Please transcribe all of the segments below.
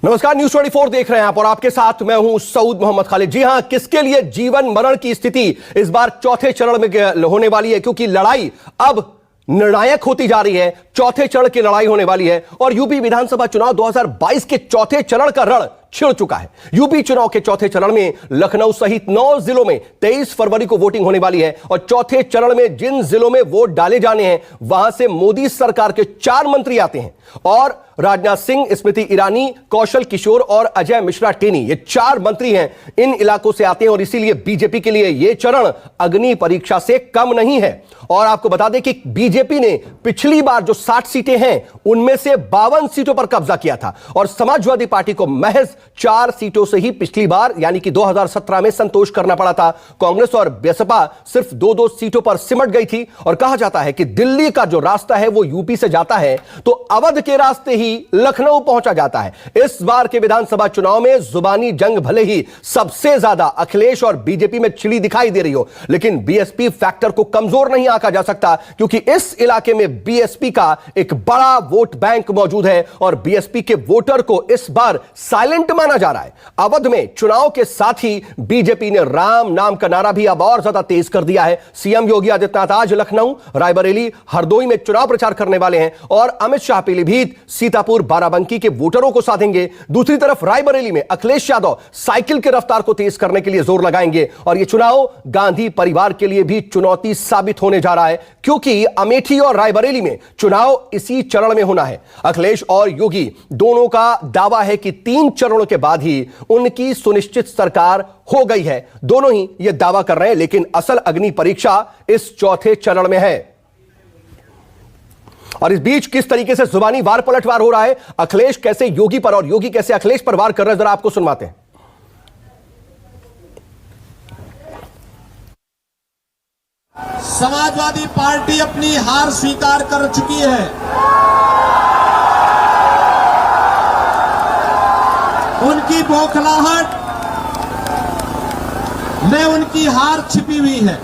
नमस्कार, न्यूज़ 24 देख रहे हैं आप और आपके साथ मैं हूं सऊद मोहम्मद खालिद। जी हां, किसके लिए जीवन मरण की स्थिति इस बार चौथे चरण में होने वाली है, क्योंकि लड़ाई अब निर्णायक होती जा रही है। चौथे चरण की लड़ाई होने वाली है और यूपी विधानसभा चुनाव 2022 के चौथे चरण का रण छिड़ चुका है। यूपी चुनाव के चौथे चरण में लखनऊ सहित 9 जिलों में 23 फरवरी को वोटिंग होने वाली है और चौथे चरण में जिन जिलों में वोट डाले जाने हैं वहां से मोदी सरकार के 4 मंत्री आते हैं और राजनाथ सिंह, स्मृति ईरानी, कौशल किशोर और अजय मिश्रा टेनी, ये 4 मंत्री हैं, इन इलाकों से आते हैं और इसीलिए बीजेपी के लिए यह चरण अग्नि परीक्षा से कम नहीं है। और आपको बता दें कि बीजेपी ने पिछली बार जो 60 सीटें हैं उनमें से 52 सीटों पर कब्जा किया था और समाजवादी पार्टी को महज 4 सीटों से ही पिछली बार यानी कि 2017 में संतोष करना पड़ा था। कांग्रेस और बसपा सिर्फ 2-2 सीटों पर सिमट गई थी और कहा जाता है कि दिल्ली का जो रास्ता है वो यूपी से जाता है तो अवध के रास्ते ही लखनऊ पहुंचा जाता है। इस बार के विधानसभा चुनाव में जुबानी जंग भले ही सबसे ज्यादा अखिलेश और बीजेपी में छिड़ी दिखाई दे रही हो, लेकिन बीएसपी फैक्टर को कमजोर नहीं आंका जा सकता क्योंकि इस इलाके में बीएसपी का एक बड़ा वोट बैंक मौजूद है और बीएसपी के वोटर को इस बार साइलेंट माना जा रहा है। अवध में चुनाव के साथ ही बीजेपी ने राम नाम का नारा भी अब और ज्यादा तेज कर दिया है। सीएम योगी आदित्यनाथ आज लखनऊ, रायबरेली, हरदोई में चुनाव प्रचार करने वाले हैं और अमित शाह पीलीभीत, सीतापुर, बाराबंकी के वोटरों को साधेंगे। दूसरी तरफ रायबरेली में अखिलेश यादव साइकिल की रफ्तार को तेज करने के लिए जोर लगाएंगे और यह चुनाव गांधी परिवार के लिए भी चुनौती साबित होने जा रहा है क्योंकि अमेठी और रायबरेली में चुनाव इसी चरण में होना है। अखिलेश और योगी दोनों का दावा है कि 3 चरणों के बाद ही उनकी सुनिश्चित सरकार हो गई है। दोनों ही यह दावा कर रहे हैं, लेकिन असल अग्नि परीक्षा इस चौथे चरण में है। और इस बीच किस तरीके से जुबानी वार पलटवार हो रहा है, अखिलेश कैसे योगी पर और योगी कैसे अखिलेश पर वार कर रहे हैं, जरा आपको सुनवाते हैं। समाजवादी पार्टी अपनी हार स्वीकार कर चुकी है। उनकी बौखलाहट में उनकी हार छिपी हुई है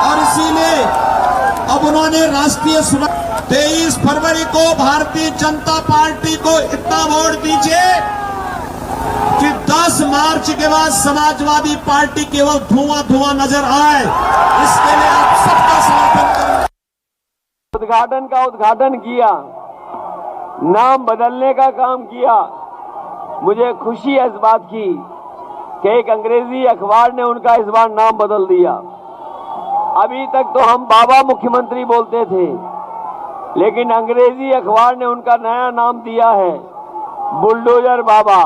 और इसीलिए अब उन्होंने राष्ट्रीय 23 फरवरी को भारतीय जनता पार्टी को इतना वोट दीजिए कि 10 मार्च के बाद समाजवादी पार्टी केवल धुआं धुआं नजर आए। इसके लिए आप सबका समर्थन करें। उद्घाटन का उद्घाटन किया, नाम बदलने का काम किया। मुझे खुशी है इस बात की कि एक अंग्रेजी अखबार ने उनका इस बार नाम बदल दिया। अभी तक तो हम बाबा मुख्यमंत्री बोलते थे, लेकिन अंग्रेजी अखबार ने उनका नया नाम दिया है बुलडोजर बाबा।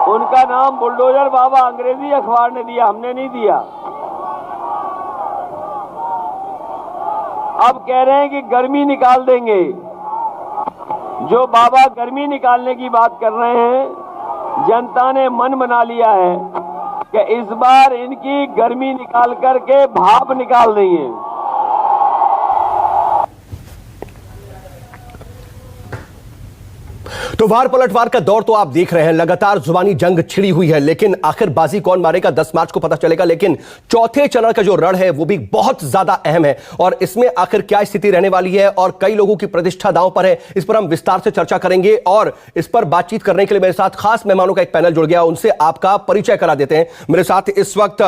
उनका नाम बुलडोजर बाबा अंग्रेजी अखबार ने दिया, हमने नहीं दिया। अब कह रहे हैं कि गर्मी निकाल देंगे। जो बाबा गर्मी निकालने की बात कर रहे हैं, जनता ने मन बना लिया है कि इस बार इनकी गर्मी निकाल करके भाप निकाल देंगे। तो वार पलटवार का दौर तो आप देख रहे हैं, लगातार जुबानी जंग छिड़ी हुई है, लेकिन आखिर बाजी कौन मारेगा 10 मार्च को पता चलेगा। लेकिन चौथे चरण का जो रण है वो भी बहुत ज्यादा अहम है और इसमें आखिर क्या स्थिति रहने वाली है और कई लोगों की प्रतिष्ठा दांव पर है, इस पर हम विस्तार से चर्चा करेंगे। और इस पर बातचीत करने के लिए मेरे साथ खास मेहमानों का एक पैनल जुड़ गया, उनसे आपका परिचय करा देते हैं। मेरे साथ इस वक्त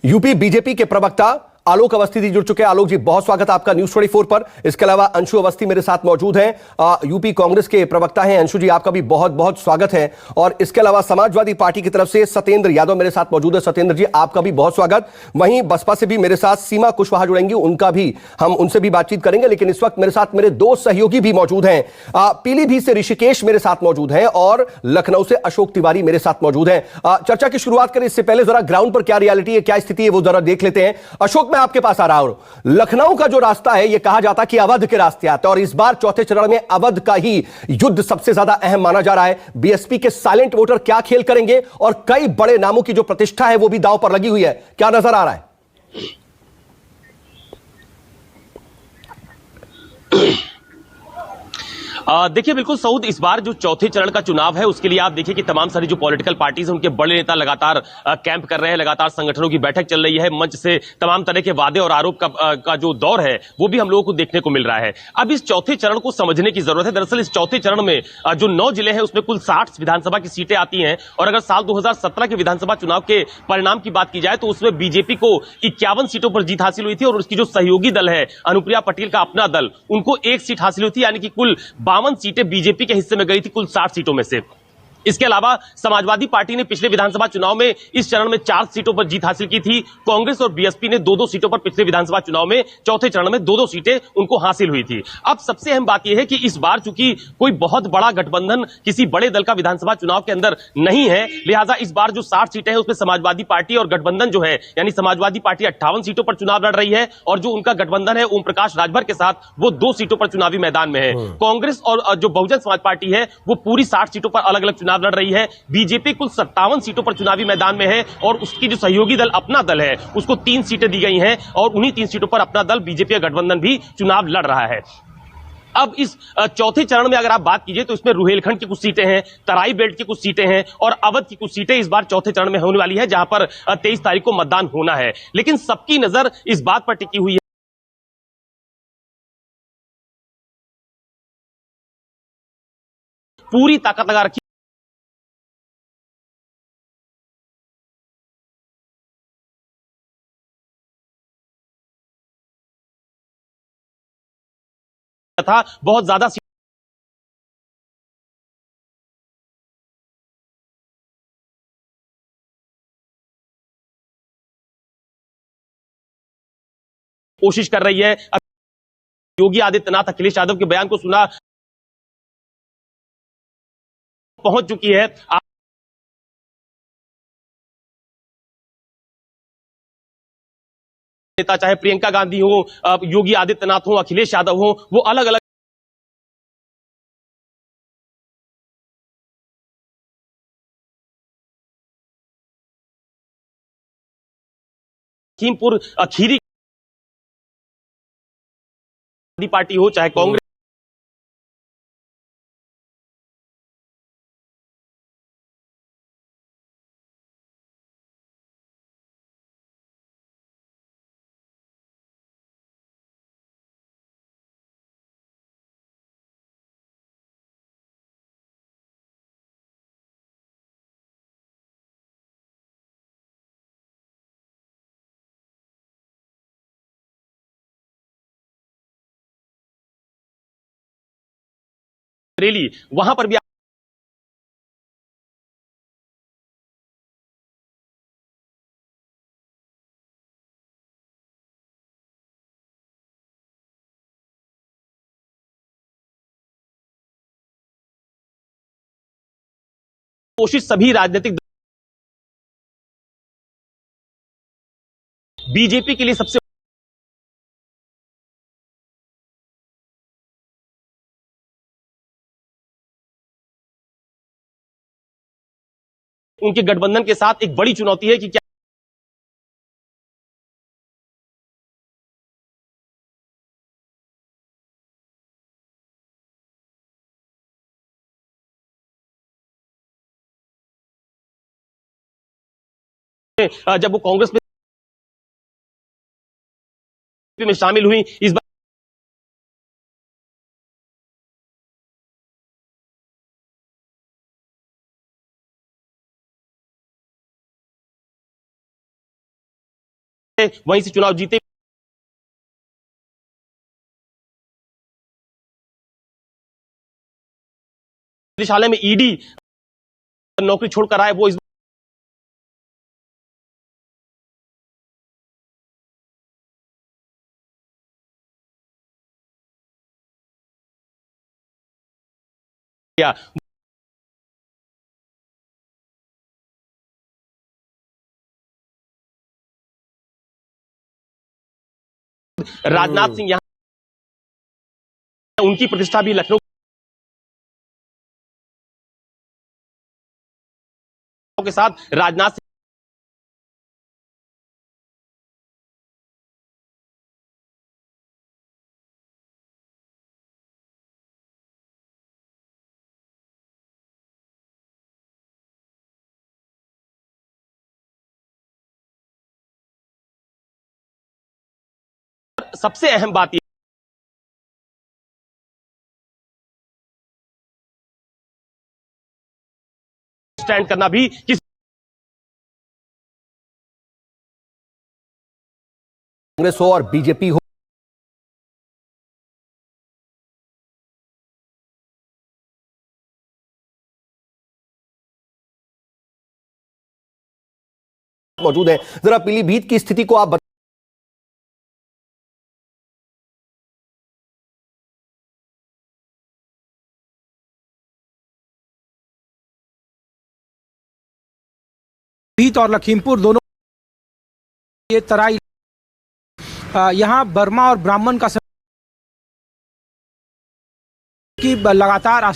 यूपी बीजेपी के प्रवक्ता आलोक अवस्थी जी जुड़ चुके हैं। आलोक जी, बहुत स्वागत है आपका न्यूज़ 24 पर। इसके अलावा अंशु अवस्थी मेरे साथ मौजूद हैं, यूपी कांग्रेस के प्रवक्ता हैं। अंशु जी, आपका भी बहुत बहुत स्वागत है। और इसके अलावा समाजवादी पार्टी की तरफ से सत्येंद्र यादव मेरे साथ मौजूद है। सत्येंद्र जी, आपका भी बहुत स्वागत। वहीं बसपा से भी मेरे साथ सीमा कुशवाहा जुड़ेंगी, उनका भी हम उनसे भी बातचीत करेंगे। लेकिन इस वक्त मेरे साथ मेरे 2 सहयोगी भी मौजूद हैं। पीलीभीत से ऋषिकेश मेरे साथ मौजूद हैं और लखनऊ से अशोक तिवारी मेरे साथ मौजूद हैं। चर्चा की शुरुआत करें इससे पहले जरा ग्राउंड पर क्या रियलिटी है, क्या स्थिति है, वो जरा देख लेते हैं। अशोक, मैं आपके पास आ रहा हूं। लखनऊ का जो रास्ता है यह कहा जाता कि अवध के रास्ते आता है और इस बार चौथे चरण में अवध का ही युद्ध सबसे ज्यादा अहम माना जा रहा है। बीएसपी के साइलेंट वोटर क्या खेल करेंगे और कई बड़े नामों की जो प्रतिष्ठा है वो भी दांव पर लगी हुई है, क्या नजर आ रहा है? देखिए बिल्कुल सऊद, इस बार जो चौथे चरण का चुनाव है उसके लिए आप देखिए कि तमाम सारी जो पॉलिटिकल पार्टीज हैं उनके बड़े नेता लगातार कैंप कर रहे हैं, लगातार संगठनों की बैठक चल रही है, मंच से तमाम तरह के वादे और आरोप का जो दौर है वो भी हम लोगों को देखने को मिल रहा है। अब इस चौथे चरण को समझने की जरूरत है। दरअसल इस चौथे चरण में जो 9 जिले हैं उसमें कुल 60 विधानसभा की सीटें आती हैं, और अगर साल 2017 के विधानसभा चुनाव के परिणाम की बात की जाए तो उसमें बीजेपी को 51 सीटों पर जीत हासिल हुई थी, और उसकी जो सहयोगी दल है अनुप्रिया पटेल का अपना दल, उनको 1 सीट हासिल हुई थी, यानी कि कुल 52 सीटें बीजेपी के हिस्से में गई थी कुल 60 सीटों में से। इसके अलावा समाजवादी पार्टी ने पिछले विधानसभा चुनाव में इस चरण में 4 सीटों पर जीत हासिल की थी। कांग्रेस और बीएसपी ने 2-2 सीटों पर पिछले विधानसभा चुनाव में चौथे चरण में 2-2 सीटें उनको हासिल हुई थी। अब सबसे अहम बात यह है कि इस बार चूंकि कोई बहुत बड़ा गठबंधन किसी बड़े दल का विधानसभा चुनाव के अंदर नहीं है, लिहाजा इस बार जो 60 सीटें हैं उसमें समाजवादी पार्टी और गठबंधन जो है, यानी समाजवादी पार्टी 58 सीटों पर चुनाव लड़ रही है, और जो उनका गठबंधन है ओम प्रकाश राजभर के साथ, वो 2 सीटों पर चुनावी मैदान में है। कांग्रेस और जो बहुजन समाज पार्टी है वो पूरी 60 सीटों पर अलग अलग चुनाव लड़ रही है। बीजेपी कुल 57 सीटों पर चुनावी मैदान में है, और उसकी जो सहयोगी दल अपना दल है उसको 3 सीटें दी गई हैं, और उन्हीं 3 सीटों पर अपना दल बीजेपी का गठबंधन भी चुनाव लड़ रहा है। अब इस चौथे चरण में अगर आप बात कीजिए तो इसमें रुहेलखंड की कुछ सीटें हैं, तराई बेल्ट की कुछ सीटें हैं, और अवध की कुछ सीटें इस बार चौथे चरण में होने वाली है, जहां पर 23 तारीख को मतदान होना है। लेकिन सबकी नजर इस बात पर टिकी हुई है, पूरी ताकत लगा रखी था, बहुत ज्यादा कोशिश कर रही है। योगी आदित्यनाथ अखिलेश यादव के बयान को सुना, पहुंच चुकी है। नेता चाहे प्रियंका गांधी हो, योगी आदित्यनाथ हो, अखिलेश यादव हो, वो अलग अलग लखीमपुर खीरी पार्टी हो चाहे कांग्रेस, रैली, वहां पर भी कोशिश सभी राजनीतिक बीजेपी के लिए सबसे उनके गठबंधन के साथ एक बड़ी चुनौती है कि क्या जब वो कांग्रेस में शामिल हुई, इस बार वहीं से चुनाव जीते। निदेशालय में ईडी नौकरी छोड़कर आए, वो इस बार राजनाथ सिंह यहां, उनकी प्रतिष्ठा भी लखनऊ के साथ राजनाथ सबसे अहम बात यह स्टैंड करना भी किसी कांग्रेस हो और बीजेपी हो, मौजूद है। जरा पीलीभीत की स्थिति को आप पीलीभीत और लखीमपुर दोनों ये तराई यहाँ बर्मा और ब्राह्मण का की लगातार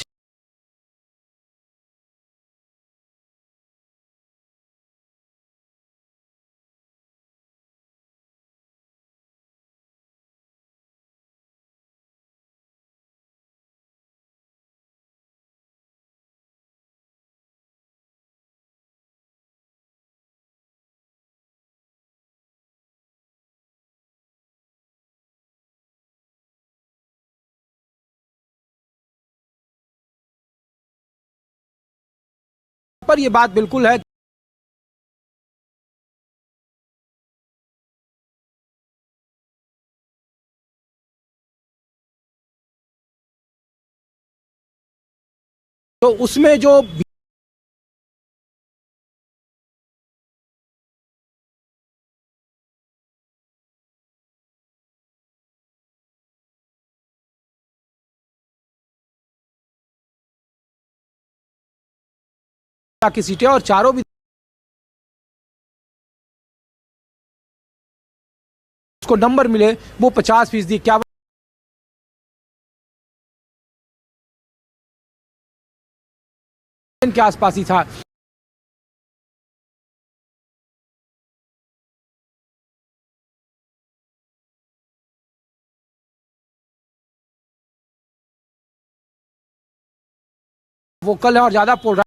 पर ये बात बिल्कुल है तो उसमें जो की सीटें और चारों भी उसको नंबर मिले वो 50% क्या के आसपास ही था। वो कल है और ज्यादा पोल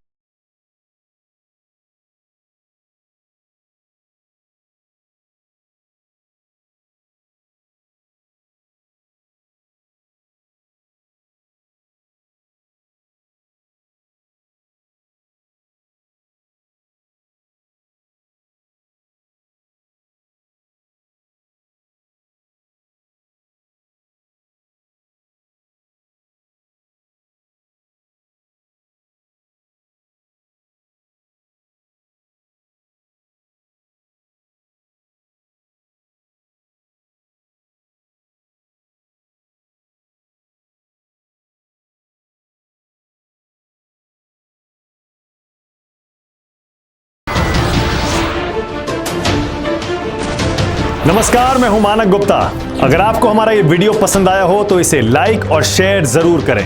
नमस्कार, मैं हूं मानक गुप्ता। अगर आपको हमारा ये वीडियो पसंद आया हो तो इसे लाइक और शेयर जरूर करें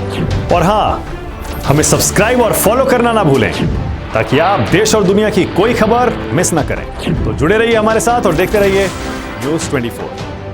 और हां, हमें सब्सक्राइब और फॉलो करना ना भूलें ताकि आप देश और दुनिया की कोई खबर मिस ना करें। तो जुड़े रहिए हमारे साथ और देखते रहिए न्यूज़ 24।